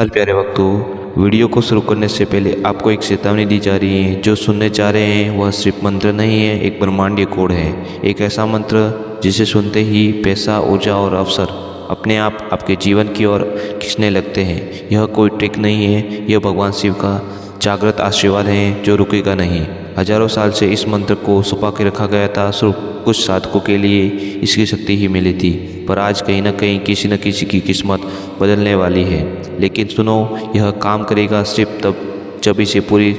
प्यारे वक्तों, वीडियो को शुरू करने से पहले आपको एक चेतावनी दी जा रही है। जो सुनने जा रहे हैं वह सिर्फ मंत्र नहीं है, एक ब्रह्मांडीय कोड है। एक ऐसा मंत्र जिसे सुनते ही पैसा, ऊर्जा और अवसर अपने आप आपके जीवन की ओर खींचने लगते हैं। यह कोई ट्रिक नहीं है, यह भगवान शिव का जागृत आशीर्वाद है जो रुकेगा नहीं। हजारों साल से इस मंत्र को छुपा के रखा गया था, सिर्फ कुछ साधकों के लिए इसकी शक्ति ही मिली थी। पर आज कहीं ना कहीं किसी न किसी की किस्मत बदलने वाली है। लेकिन सुनो, यह काम करेगा सिर्फ तब जब इसे पूरी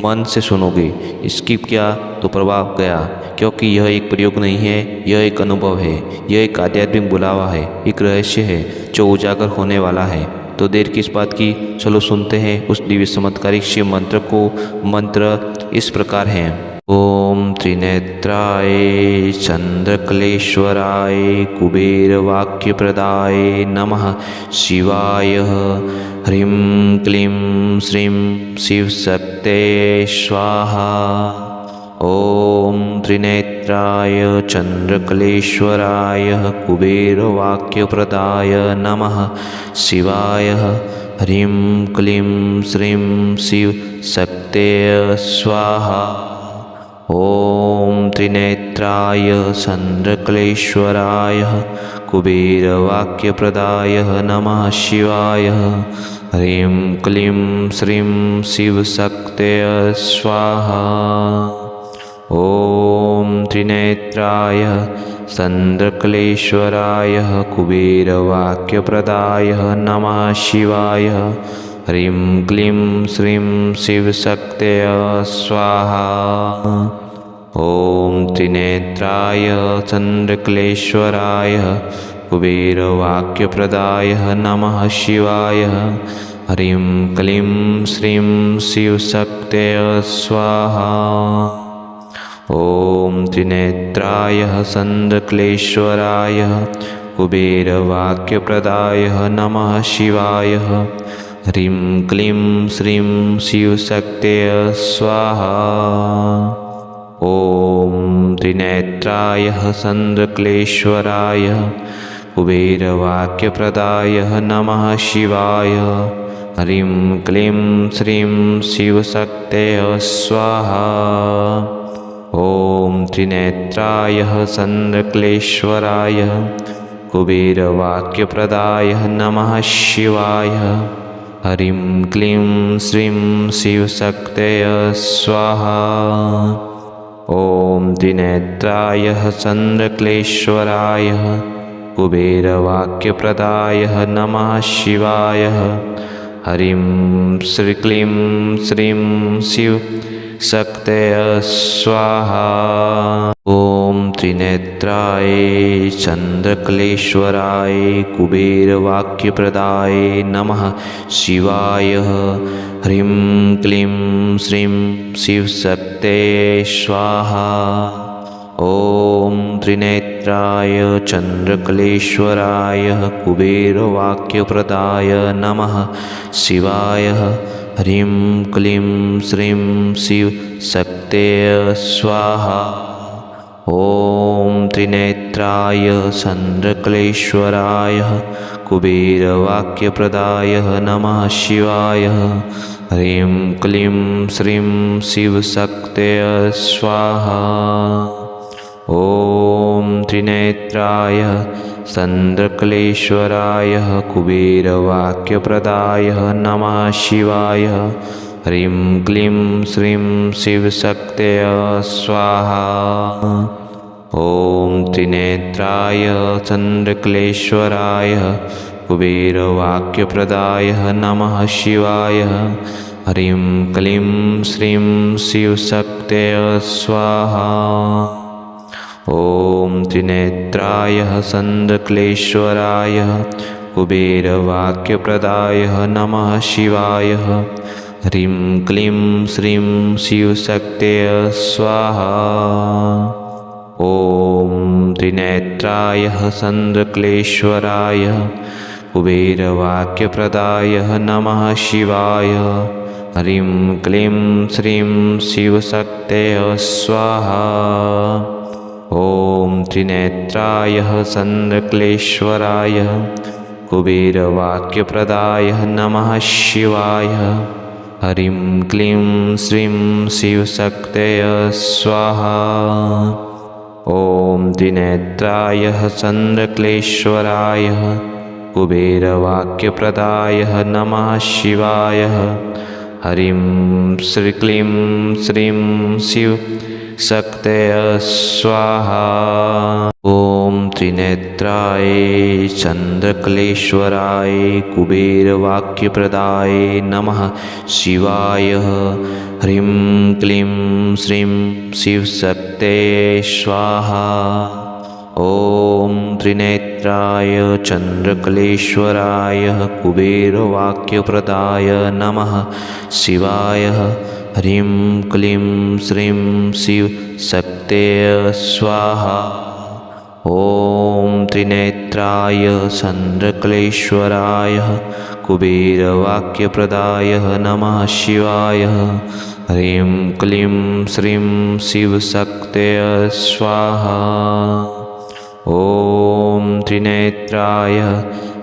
मन से सुनोगे। स्किप किया तो प्रभाव गया, क्योंकि यह एक प्रयोग नहीं है, यह एक अनुभव है, यह एक आध्यात्मिक बुलावा है, एक रहस्य है जो उजागर होने वाला है। तो देर किस बात की, चलो सुनते हैं उस दिव्य चमत्कारिक शिव मंत्र को। मंत्र इस प्रकार है। ओम त्रिनेत्राय चंद्रकलेश्वराय कुबेर वाक्य प्रदाय नमः शिवाय। ह्रीं क्लीं श्रीं शिवशक्तये स्वाहा। ओम त्रिनेत्राय चंद्रकलेश्वराय कुबेर वाक्य प्रदाय नमः शिवाय। ह्रीं क्लीं श्रीं शिवशक्तये स्वाहा। ओम त्रिनेत्राय चंद्रकलेश्वराय कुबेर वाक्य प्रदाय नमः शिवाय। ह्रीं क्लीं श्रीं शिवशक्तये स्वाहा। ओम त्रिनेत्राय चंद्रकलेश्वराय कुबेर वाक्य प्रदाय नमः शिवाय। ह्रीं क्लीं श्रीं शिवशक्तये स्वाहा। ओम त्रिनेत्राय चंद्रकलेश्वराय कुबेर वाक्य प्रदाय नमः शिवाय। ह्रीं क्लीं श्रीं शिवशक्तये स्वाहा। ओम त्रिनेत्राय चंद्रकलेश्वराय कुबेर वाक्य प्रदाय नमः शिवाय। ह्रीं क्लीं श्रीं शिवशक्तये स्वाहा। ओम त्रिनेत्राय चंद्रकलेश्वराय कुबेर वाक्य प्रदाय नमः शिवाय। ह्रीं क्लीं श्रीं शिवशक्तये स्वाहा। ओम त्रिनेत्राय चंद्रकलेश्वराय कुबेर वाक्य प्रदाय नमः शिवाय। ह्रीं क्लीं श्रीं शिवशक्तये स्वाहा। ओम त्रिनेत्राय चंद्रकलेश्वराय कुबेर वाक्य प्रदाय नमः शिवाय। ह्रीं क्लीं श्रीं शिवशक्तये स्वाहा। ओम त्रिनेत्राय चंद्रकलेश्वराय कुबेर वाक्य प्रदाय नमः शिवाय। ह्रीं क्लीं श्रीं शिवशक्तये स्वाहा। ओम त्रिनेत्राय चंद्रकलेश्वराय कुबेर वाक्य प्रदाय नमः शिवाय। ह्रीं क्लीं श्रीं शिवशक्तये स्वाहा। ओम त्रिनेत्राय चंद्रकलेश्वराय कुबेर वाक्य प्रदाय नमः शिवाय। ह्रीं क्लीं श्रीं शिवशक्तये स्वाहा। ओम त्रिनेत्राय चंद्रकलेश्वराय कुबेर वाक्य प्रदाय नमः शिवाय। ह्रीं क्लीं श्रीं शिवशक्तये स्वाहा। ओम त्रिनेत्राय चंद्रकलेश्वराय कुबेर वाक्य प्रदाय नमः शिवाय। ह्रीं क्लीं श्रीं शिवशक्तये स्वाहा। ओम त्रिनेत्राय चंद्रकलेश्वराय कुबेर वाक्य प्रदाय नमः शिवाय। ह्रीं क्लीं श्रीं शिवशक्तये स्वाहा। ओम त्रिनेत्राय चंद्रकलेश्वराय कुबेर वाक्य प्रदाय नमः शिवाय। ह्रीं क्लीं श्रीं शिवशक्तये स्वाहा। ओम त्रिनेत्राय चंद्रकलेश्वराय कुबेरवाक्यप्रदाय नमः शिवाय। ह्रीं क्लीं श्रीं शिवशक्तये स्वाहा। ॐ त्रिनेत्राय चन्द्रक्लेश्वराय कुबेरवाक्यप्रदाय नमः शिवाय। ह्रीं क्लीं श्रीं शिवशक्तये स्वाहा। ॐ त्रिनेत्राय चन्द्रक्लेश्वराय कुबेरवाक्यप्रदाय नमः शिवाय। ह्रीं क्लीं श्रीं शिवशक्तये स्वाहा। ॐ त्रिनेत्राय चन्द्रक्लेश्वराय कुबेरवाक्यप्रदाय नमः शिवाय। ह्रीं क्लीं श्रीं शिवशक्तये स्वाहा। ॐ त्रिनेत्राय चन्द्रक्लेश्वराय कुबेरवाक्यप्रदाय नमः शिवाय। ह्रीं क्लीं श्रीं शिवशक्तये स्वाहा। ॐ त्रिनेत्राय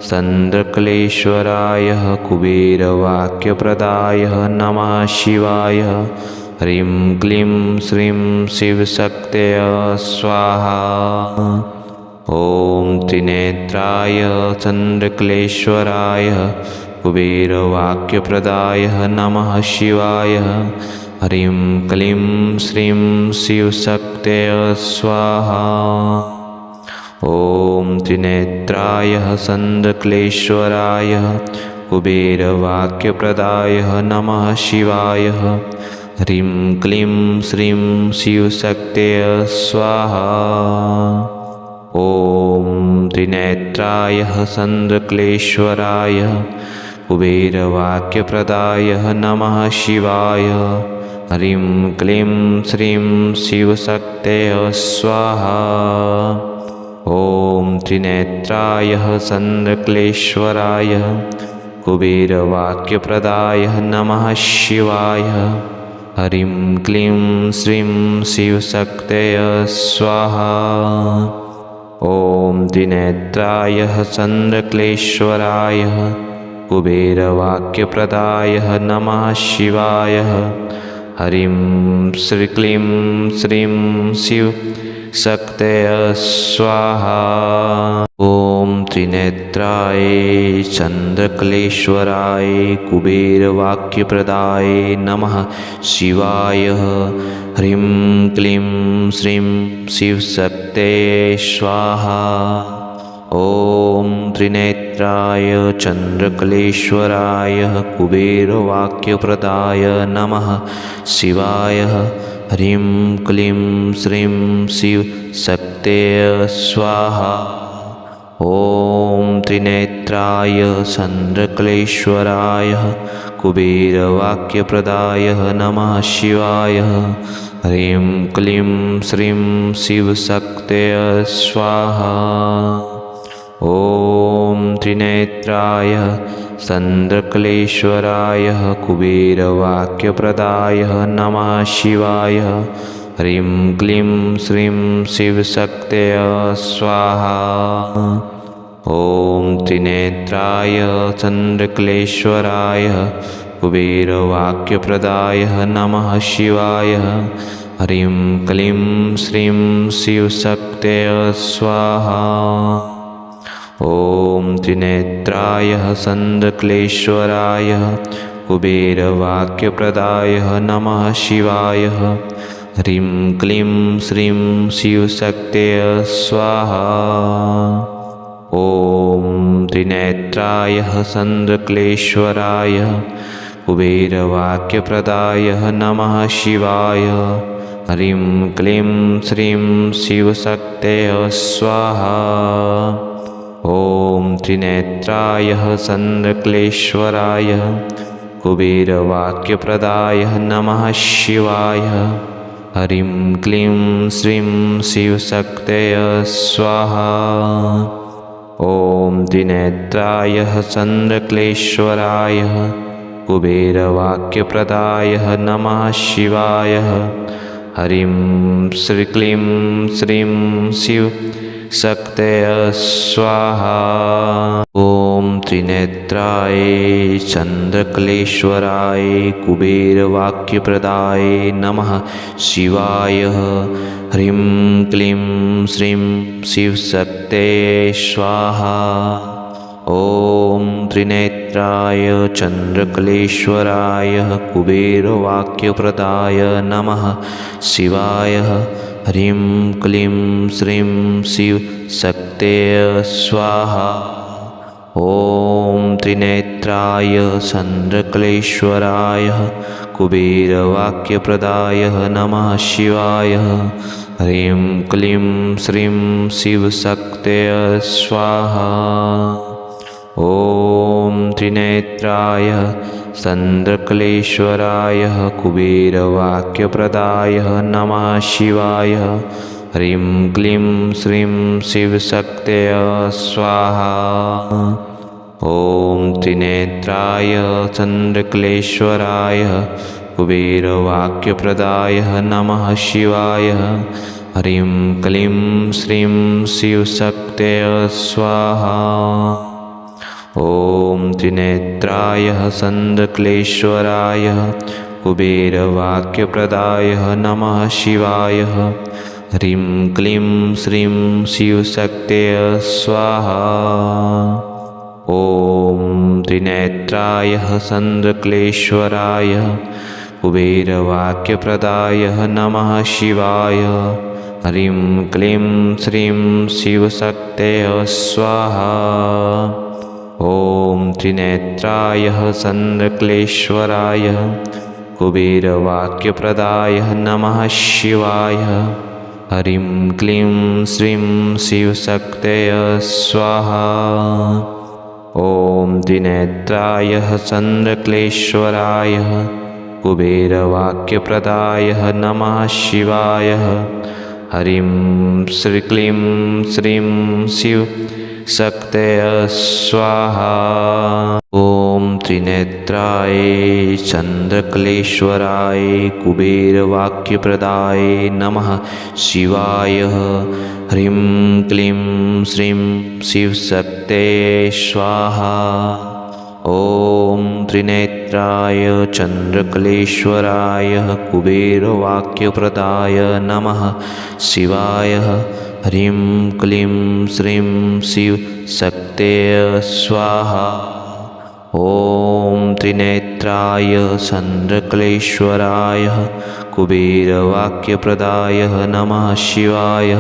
चन्द्रक्लेश्वराय कुबेरवाक्यप्रदाय नमः शिवाय। ह्रीं क्लीं श्रीं शिवशक्तये स्वाहा। ॐ त्रिनेत्राय चन्द्रक्लेश्वराय कुबेरवाक्यप्रदाय नमः शिवाय। ह्रीं क्लीं श्रीं शिवशक्तये स्वाहा। ॐ त्रिनेत्राय चन्द्रक्लेश्वराय कुबेरवाक्यप्रदाय नमः शिवाय। ह्रीं क्लीं श्रीं शिवशक्तये स्वाहा। ॐ त्रिनेत्राय चन्द्रक्लेश्वराय कुबेरवाक्यप्रदाय नमः शिवाय। ह्रीं क्लीं श्रीं शिवशक्तये स्वाहा। ॐ त्रिनेत्राय चन्द्रक्लेश्वराय कुबेरवाक्यप्रदाय नमः शिवाय। ह्रीं क्लीं श्रीं शिवशक्तये स्वाहा। ॐ त्रिनेत्राय चन्द्रक्लेश्वराय कुबेरवाक्यप्रदाय नमः शिवाय। ह्रीं क्लीं श्रीं शिवशक्तये स्वाहा। ॐ त्रिनेत्राय चन्द्रक्लेश्वराय कुबेरवाक्यप्रदाय नमः शिवाय। ह्रीं क्लीं श्रीं शिवशक्तये स्वाहा। ॐ त्रिनेत्राय चन्द्रक्लेश्वराय कुबेरवाक्यप्रदाय नमः शिवाय। ह्रीं क्लीं श्रीं शिवशक्तये स्वाहा। ॐ त्रिनेत्राय चन्द्रक्लेश्वराय कुबेरवाक्यप्रदाय नमः शिवाय। ह्रीं क्लीं श्रीं शिवशक्तये स्वाहा। ॐ त्रिनेत्राय चन्द्रक्लेश्वराय कुबेरवाक्यप्रदाय नमः शिवाय। ह्रीं क्लीं श्रीं शिवशक्तये स्वाहा। ॐ त्रिनेत्राय चन्द्रक्लेश्वराय कुबेरवाक्यप्रदाय नमः शिवाय। ह्रीं क्लीं श्रीं शिवशक्तये स्वाहा। ॐ त्रिनेत्राय चन्द्रक्लेश्वराय कुबेरवाक्यप्रदाय नमः शिवाय। ह्रीं क्लीं श्रीं शिवशक्तये स्वाहा। ॐ त्रिनेत्राय चन्द्रक्लेश्वराय कुबेरवाक्यप्रदाय नमः शिवाय। ह्रीं क्लीं श्रीं शिवशक्तये स्वाहा। ॐ त्रिनेत्राय चन्द्रक्लेश्वराय कुबेरवाक्यप्रदाय नमः शिवाय। ह्रीं क्लीं श्रीं शिवशक्तये स्वाहा। ॐ त्रिनेत्राय चन्द्रक्लेश्वराय कुबेरवाक्यप्रदाय नमः शिवाय। ह्रीं क्लीं श्रीं शिवशक्तये शक्तय स्वाहा। ओम त्रिनेत्राय चंद्रकलेश्वराय कुबेरवाक्यप्रदाय नमः शिवाय। ह्रीं क्लीं श्रीं शिवशक्तये स्वाहा। ओम त्रिनेत्राय चंद्रकलेश्वराय कुबेरवाक्यप्रदाय नमः शिवाय। ह्रीं क्लीं श्रीं शिवशक्तये स्वाहा। ओम त्रिनेत्राय चंद्रकलेश्वराय कुबेरवाक्यप्रदाय नमः शिवाय। ह्रीं क्लीं श्रीं शिवशक्तये स्वाहा। ओम त्रिनेत्राय चंद्रकलेश्वराय कुबेरवाक्यप्रदाय नमः शिवाय। ह्रीं क्लीं श्रीं शिवशक्तये स्वाहा। ओम त्रिनेत्राय चंद्रकलेश्वराय कुबेरवाक्यप्रदाय नमः शिवाय। ह्रीं क्लीं श्रीं शिवशक्तये स्वाहा। ओम त्रिनेत्राय चंद्रकलेश्वराय कुबेरवाक्यप्रदाय नमः शिवाय। ह्रीं क्लीं श्रीं शिवशक्तये स्वाहा। ओम त्रिनेत्राय चंद्रकलेश्वराय कुबेरवाक्यप्रदाय नमः शिवाय। ह्रीं क्लीं श्रीं शिवशक्तये स्वाहा। ओम त्रिनेत्राय चंद्रकलेश्वराय कुबेरवाक्यप्रदाय नमः शिवाय। ह्रीं क्लीं श्रीं शिवशक्तये स्वाहा। ओम त्रिनेत्राय चंद्रकलेश्वराय कुबेरवाक्यप्रदाय नमः शिवाय। ह्रीं क्लीं श्रीं शिवशक्तये स्वाहा। ओम त्रिनेत्राय चंद्रकलेश्वराय कुबेरवाक्यप्रदाय नमः शिवाय। ह्रीं क्लीं श्रीं शिवशक्तये स्वाहा। ओम त्रिनेत्राय चंद्रकलेश्वराय कुबेरवाक्यप्रदाय नमः शिवाय। ह्रीं क्लीं श्रीं शिवशक्तये स्वाहा। ओम त्रिनेत्राय चंद्रकलेश्वराय कुबेरवाक्यप्रदाय नमः शिवाय।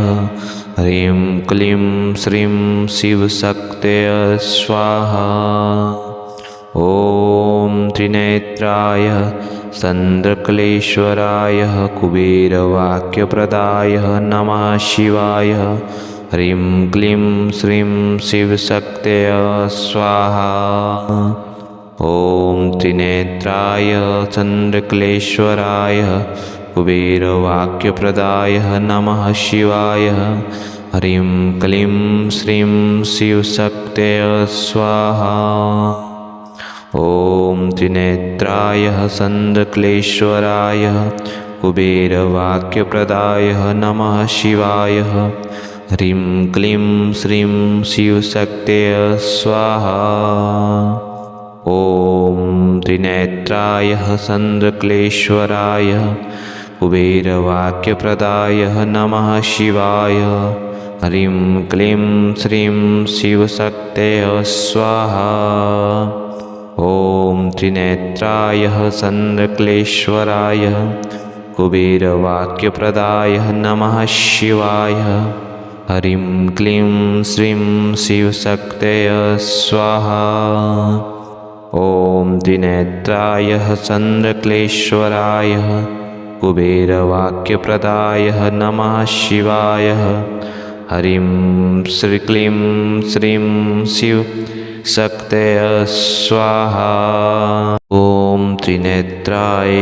ह्रीं क्लीं श्रीं शिवशक्तये स्वाहा। ओम त्रिनेत्राय चंद्रकलेश्वराय कुबेरवाक्यप्रदाय नमः शिवाय। ह्रीं क्लीं श्रीं शिवशक्तये स्वाहा। ओम त्रिनेत्राय चंद्रकलेश्वराय कुबेरवाक्यप्रदाय नमः शिवाय। ह्रीं क्लीं श्रीं शिवशक्तये स्वाहा। ओम त्रिनेत्राय चंद्रकलेश्वराय कुबेरवाक्यप्रदाय नमः शिवाय। ह्रीं क्लीं श्रीं शिवशक्तये स्वाहा। ओम त्रिनेत्राय चंद्रकलेश्वराय कुबेरवाक्यप्रदाय नमः शिवाय। ह्रीं क्लीं श्रीं शिवशक्तये स्वाहा। ओम त्रिनेत्राय चंद्रकलेश्वराय कुबेरवाक्यप्रदाय नमः शिवाय। ह्रीं क्लीं श्रीं शिवशक्तये स्वाहा। ओम त्रिनेत्राय चंद्रकलेश्वराय कुबेरवाक्यप्रदाय नमः शिवाय। ह्रीं क्लीं श्रीं शिवशक्तये स्वाहा। ओम त्रिनेत्राय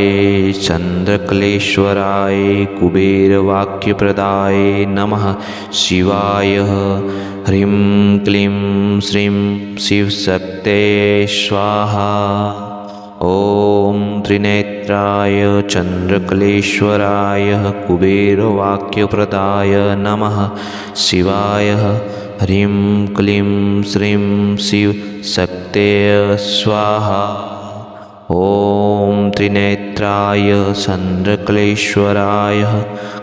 चंद्रकलेश्वराय कुबेरवाक्यप्रदाय नमः शिवाय। ह्रीं क्लीं श्रीं शिवशक्तये स्वाहा। ओम त्रिनेत्राय चन्द्रकलेश्वराय कुबेरवाक्यप्रदाय नमः शिवाय। ह्रीं क्लीं श्रीं शिवशक्तये स्वाहा। ॐ त्रिनेत्राय चन्द्रकलेश्वराय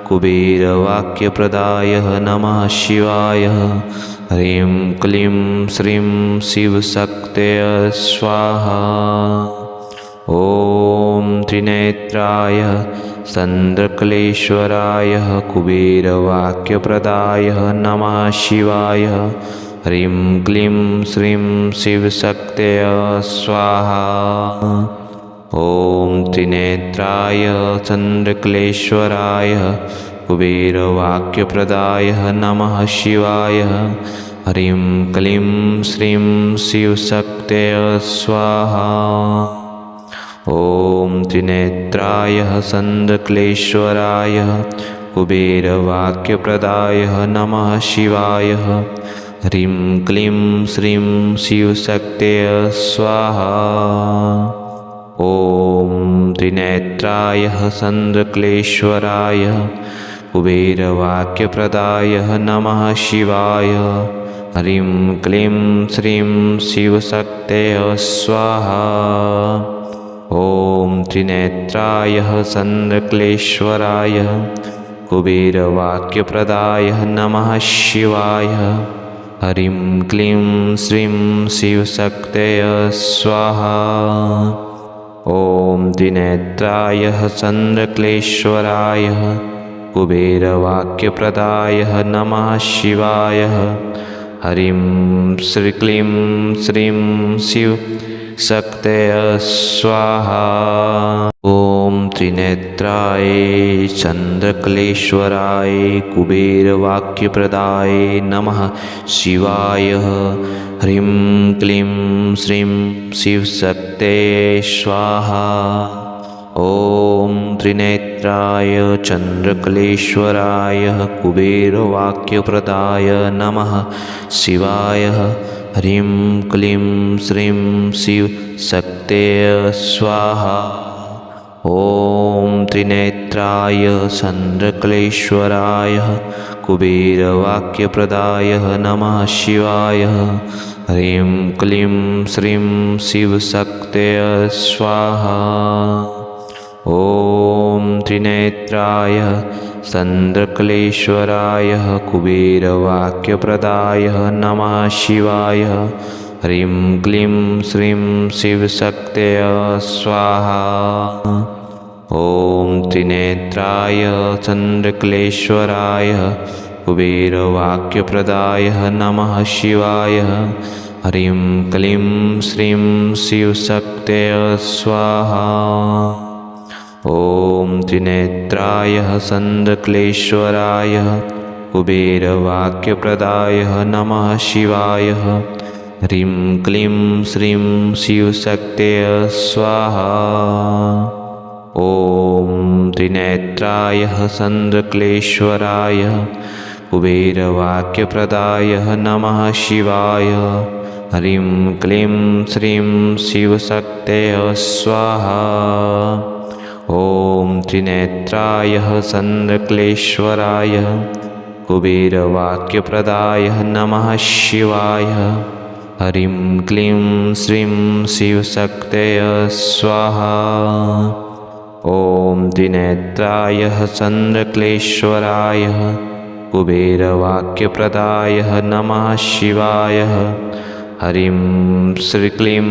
कुबेरवाक्यप्रदाय नमः शिवाय। ह्रीं क्लीं श्रीं शिवशक्तये स्वाहा। ॐ त्रिनेत्राय चन्द्रकलेश्वराय कुबेरवाक्यप्रदाय नमः शिवाय। ह्रीं क्लीं श्रीं शिवशक्तये स्वाहा। ॐ त्रिनेत्राय चन्द्रकलेश्वराय कुबेरवाक्यप्रदाय नमः शिवाय। ह्रीं क्लीं श्रीं शिवशक्तये स्वाहा। ॐ त्रिनेत्राय चन्द्रकलेश्वराय कुबेरवाक्यप्रदाय नमः शिवाय। ह्रीं क्लीं श्रीं शिवशक्तये स्वाहा। ॐ त्रिनेत्राय चन्द्रकलेश्वराय कुबेरवाक्यप्रदाय नमः शिवाय। ह्रीं क्लीं श्रीं शिवशक्तये स्वाहा। ॐ त्रिनेत्राय चन्द्रकलेश्वराय कुबेरवाक्यप्रदाय नमः शिवाय। ह्रीं क्लीं श्रीं शिवशक्तये स्वाहा। ॐ त्रिनेत्राय चन्द्रकलेश्वराय कुबेरवाक्यप्रदाय नमः शिवाय। ह्रीं क्लीं श्रीं शिवशक्तये स्वाहा। ॐ त्रिनेत्राय चन्द्रकलेश्वराय कुबेरवाक्यप्रदाय नमः शिवाय। ह्रीं क्लीं श्रीं शिवशक्तये स्वाहा। ॐ त्रिनेत्राय चन्द्रकलेश्वराय कुबेरवाक्यप्रदाय नमः शिवाय। ह्रीं क्लीं श्रीं शिवशक्तये स्वाहा। ॐ त्रिनेत्राय चन्द्रकलेश्वराय कुबेरवाक्यप्रदाय नमः शिवाय। ह्रीं क्लीं श्रीं शिवशक्तये स्वाहा। ॐ त्रिनेत्राय चन्द्रकलेश्वराय कुबेरवाक्यप्रदाय नमः शिवाय। ह्रीं क्लीं श्रीं शिवशक्तये स्वाहा। ॐ त्रिनेत्राय चन्द्रकलेश्वराय कुबेरवाक्यप्रदाय नमः शिवाय। ह्रीं क्लीं श्रीं शिवशक्तये स्वाहा। ॐ त्रिनेत्राय चन्द्रकलेश्वराय कुबेरवाक्यप्रदाय नमः शिवाय। ह्रीं क्लीं श्रीं शिवशक्तये स्वाहा। ॐ त्रिनेत्राय चन्द्रकलेश्वराय कुबेरवाक्यप्रदाय नमः शिवाय। ह्रीं क्लीं श्रीं शिवशक्तये स्वाहा। ॐ त्रिनेत्राय चन्द्रकलेश्वराय कुबेरवाक्यप्रदाय नमः शिवाय। ह्रीं क्लीं श्रीं शिवशक्तये स्वाहा। ॐ त्रिनेत्राय चन्द्रकलेश्वराय कुबेरवाक्यप्रदाय नमः शिवाय। ह्रीं क्लीं